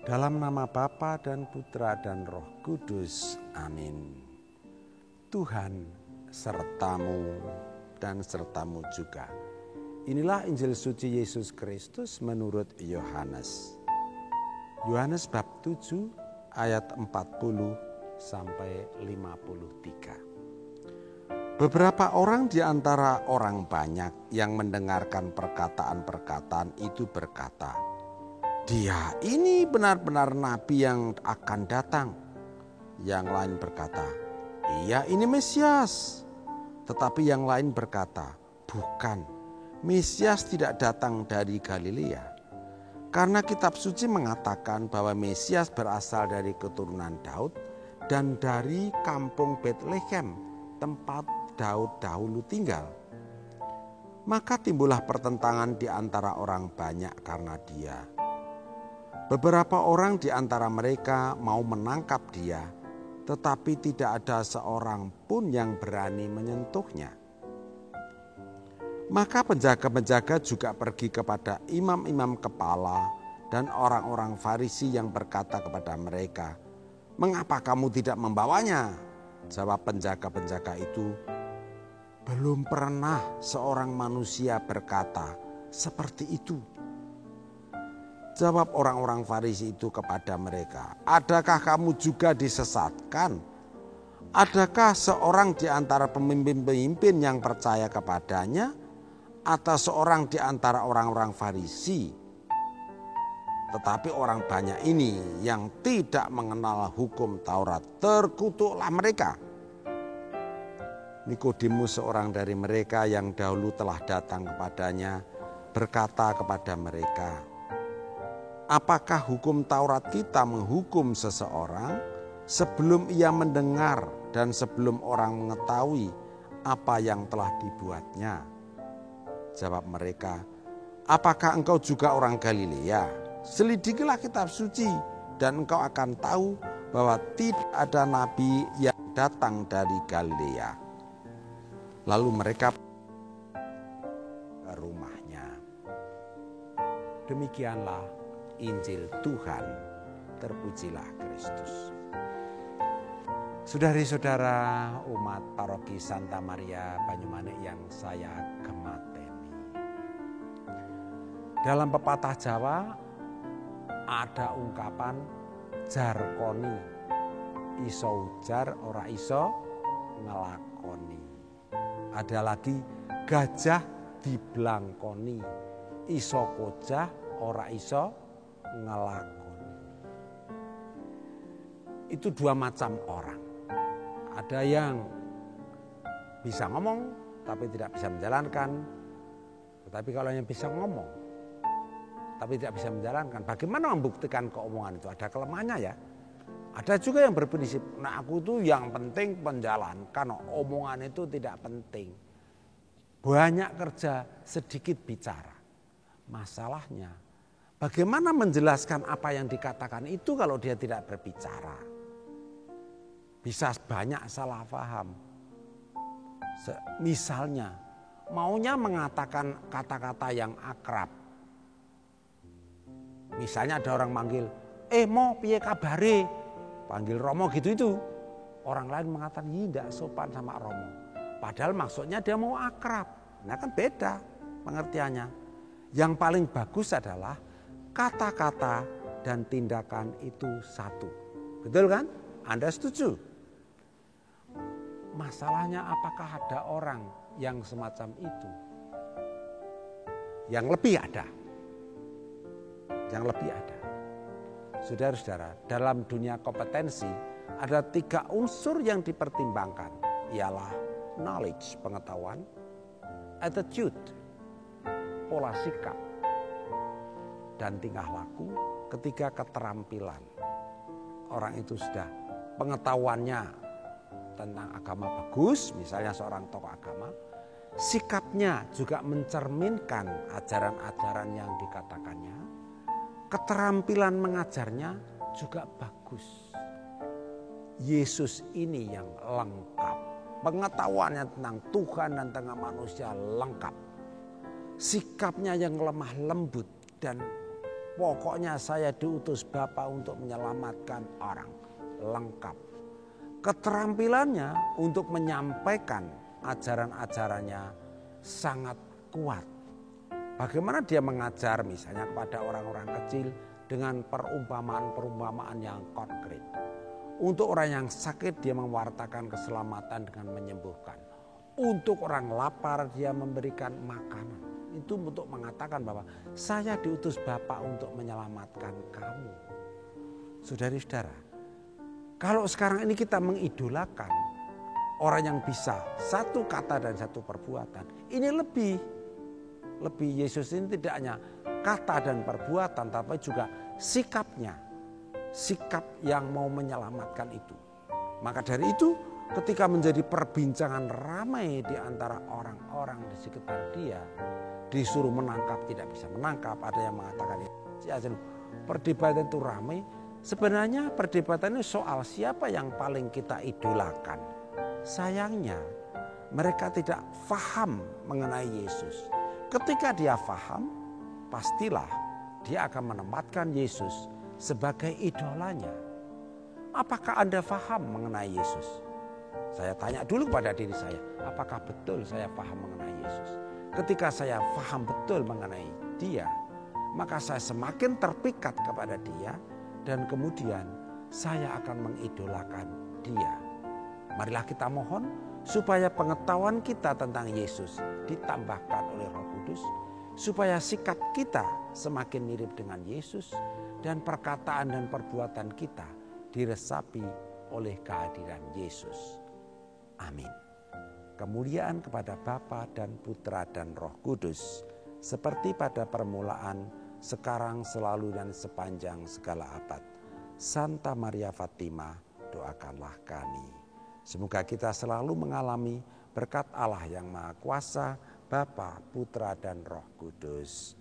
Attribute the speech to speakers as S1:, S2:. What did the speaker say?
S1: Dalam nama Bapa dan Putra dan Roh Kudus. Amin. Tuhan sertamu dan sertamu juga. Inilah Injil suci Yesus Kristus menurut Yohanes. Yohanes bab 7 ayat 40 sampai 53. Beberapa orang di antara orang banyak yang mendengarkan perkataan-perkataan itu berkata, "Dia ini benar-benar nabi yang akan datang." Yang lain berkata, "Ia ini Mesias." Tetapi yang lain berkata, "Bukan, Mesias tidak datang dari Galilea. Karena kitab suci mengatakan bahwa Mesias berasal dari keturunan Daud dan dari kampung Betlehem, tempat Daud dahulu tinggal." Maka timbullah pertentangan di antara orang banyak karena dia. Beberapa orang di antara mereka mau menangkap dia, tetapi tidak ada seorang pun yang berani menyentuhnya. Maka penjaga-penjaga juga pergi kepada imam-imam kepala dan orang-orang Farisi yang berkata kepada mereka, "Mengapa kamu tidak membawanya?" Jawab penjaga-penjaga itu, "Belum pernah seorang manusia berkata seperti itu." Jawab orang-orang Farisi itu kepada mereka, "Adakah kamu juga disesatkan? Adakah seorang di antara pemimpin-pemimpin yang percaya kepadanya atau seorang di antara orang-orang Farisi? Tetapi orang banyak ini yang tidak mengenal hukum Taurat, terkutuklah mereka." Nikodemus, seorang dari mereka yang dahulu telah datang kepadanya, berkata kepada mereka, "Apakah hukum Taurat kita menghukum seseorang sebelum ia mendengar dan sebelum orang mengetahui apa yang telah dibuatnya?" Jawab mereka, "Apakah engkau juga orang Galilea? Selidikilah kitab suci dan engkau akan tahu bahwa tidak ada nabi yang datang dari Galilea." Lalu mereka ke rumahnya. Demikianlah Injil Tuhan, terpujilah Kristus. Saudari-saudara umat paroki Santa Maria Banyumanik yang saya gemateni. Dalam pepatah Jawa ada ungkapan jarkoni, iso ujar ora iso ngelakoni. Ada lagi gajah diblangkoni, iso kojah ora iso ngelakoni. Itu dua macam orang. Ada yang bisa ngomong tapi tidak bisa menjalankan. Tetapi kalau yang bisa ngomong tapi tidak bisa menjalankan, bagaimana membuktikan keomongan itu? Ada kelemahannya ya. Ada juga yang berprinsip, "Nah, aku tuh yang penting menjalankan, omongan itu tidak penting." Banyak kerja, sedikit bicara. Masalahnya, bagaimana menjelaskan apa yang dikatakan itu kalau dia tidak berbicara? Bisa banyak salah paham. Misalnya, maunya mengatakan kata-kata yang akrab. Misalnya ada orang manggil, "Mo piye kabare?" Panggil Romo gitu itu. Orang lain mengatakan, "Tidak sopan sama Romo." Padahal maksudnya dia mau akrab. Nah kan beda pengertiannya. Yang paling bagus adalah kata-kata dan tindakan itu satu. Betul kan? Anda setuju? Masalahnya apakah ada orang yang semacam itu? Yang lebih ada. Yang lebih ada. Saudara-saudara, dalam dunia kompetensi ada 3 unsur yang dipertimbangkan. Ialah knowledge, pengetahuan, attitude, pola sikap, dan tingkah laku. Ketiga, keterampilan. Orang itu sudah pengetahuannya tentang agama bagus, misalnya seorang tokoh agama, sikapnya juga mencerminkan ajaran-ajaran yang dikatakannya, keterampilan mengajarnya juga bagus. Yesus ini yang lengkap, pengetahuannya tentang Tuhan dan tentang manusia lengkap, sikapnya yang lemah lembut dan Pokoknya saya diutus Bapa untuk menyelamatkan orang. Lengkap. Keterampilannya untuk menyampaikan ajaran-ajarannya sangat kuat. Bagaimana dia mengajar misalnya kepada orang-orang kecil dengan perumpamaan-perumpamaan yang konkret. Untuk orang yang sakit dia mewartakan keselamatan dengan menyembuhkan. Untuk orang lapar dia memberikan makanan. Itu untuk mengatakan bahwa saya diutus Bapa untuk menyelamatkan kamu. Saudari-saudara, kalau sekarang ini kita mengidolakan orang yang bisa satu kata dan satu perbuatan, ini lebih Yesus ini tidak hanya kata dan perbuatan, tapi juga sikapnya, sikap yang mau menyelamatkan itu. Maka dari itu, ketika menjadi perbincangan ramai di antara orang-orang di sekitar dia, disuruh menangkap tidak bisa menangkap, ada yang mengatakan perdebatan itu ramai. Sebenarnya perdebatan ini soal siapa yang paling kita idolakan. Sayangnya mereka tidak paham mengenai Yesus. Ketika dia paham, pastilah dia akan menempatkan Yesus sebagai idolanya. Apakah Anda paham mengenai Yesus? Saya tanya dulu kepada diri saya, apakah betul saya paham mengenai Yesus? Ketika saya paham betul mengenai dia, maka saya semakin terpikat kepada dia dan kemudian saya akan mengidolakan dia. Marilah kita mohon supaya pengetahuan kita tentang Yesus ditambahkan oleh Roh Kudus, supaya sikap kita semakin mirip dengan Yesus dan perkataan dan perbuatan kita diresapi oleh kehadiran Yesus. Amin. Kemuliaan kepada Bapa dan Putra dan Roh Kudus, seperti pada permulaan, sekarang, selalu, dan sepanjang segala abad. Santa Maria Fatima, doakanlah kami. Semoga kita selalu mengalami berkat Allah yang Maha Kuasa, Bapa, Putra, dan Roh Kudus.